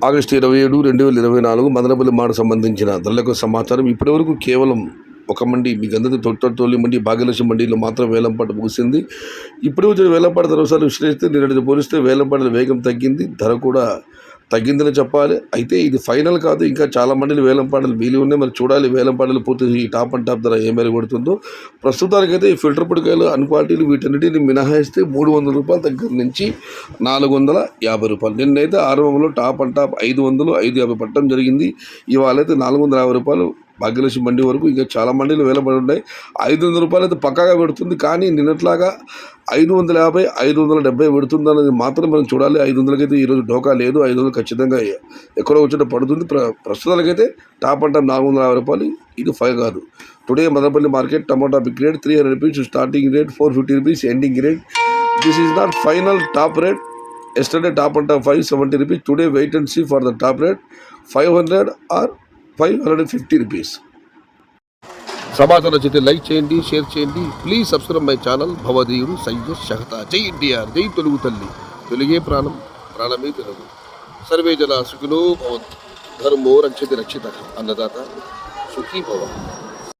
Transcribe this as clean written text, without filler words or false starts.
August 27, 2024 Madanapalle మాట సంబంధించిన ధరలకు సమాచారం. ఇప్పటివరకు కేవలం ఒక మండి మీకు అందరికీ తొలి మండి భాగ్యలక్ష్మి మండీలో మాత్రం వేలంపాట ముగిసింది. ఇప్పుడు వచ్చిన వేలంపాట ధరలు విశ్లేషిస్తే నిన్నటితో పోలిస్తే వేలంపాటల వేగం తగ్గింది, ధర కూడా తగ్గిందని చెప్పాలి. అయితే ఇది ఫైనల్ కాదు, ఇంకా చాలా మండీలు వేలంపాటలు మిగిలి ఉన్నాయి. మరి చూడాలి వేలంపాటలు పూర్తి ఈ టాప్ అండ్ టాప్ ధర ఏ మేర కొడుతుందో. ప్రస్తుతానికైతే ఈ ఫిల్టర్ పొడికాయలు అన్ క్వాలిటీలు వీటన్నిటిని మినహాయిస్తే 300 రూపాయల దగ్గర నుంచి 450 రూపాయలు. నిన్నైతే ఆరంభంలో టాప్ అండ్ టాప్ 500, 550 పట్టడం జరిగింది. ఇవాళ అయితే 450 రూపాయలు భాగ్యలక్ష్మి మండి వరకు ఇంకా చాలా మండీలు వేలబడి ఉన్నాయి. 500 రూపాయలు అయితే పక్కాగా పెడుతుంది, కానీ నిన్నట్లాగా 550, 570 పెడుతుంది అనేది మాత్రం మనం చూడాలి. 500కి అయితే ఈరోజు డోకా లేదు, 500 ఖచ్చితంగా ఎక్కడో వచ్చిన పడుతుంది. ప్రస్తుతానికైతే టాప్ అండ్ టాప్ 450 రూపాయలు, ఇది ఫైవ్ కాదు. Today Madanapalle market tomato big rate 300 rupees, starting rate 450 rupees, ending rate. This is not final top rate. Yesterday top and top 570 rupees. Today wait and see for the top rate 500 or 550 rupees. సమాచారం నచ్చితే like చేయండి, share చేయండి. Please subscribe my channel. భవదీయుడు సయ్యద్ షహతా. జై ఎన్టీఆర్, జై తెలుగు తల్లి. తెలుగే ప్రాణం, ప్రాణమే తెలుగు. సర్వే జన సుఖినో భవంతు. ధర్మో రక్షతి రక్షిత. అన్నదాత సుఖీ భవ.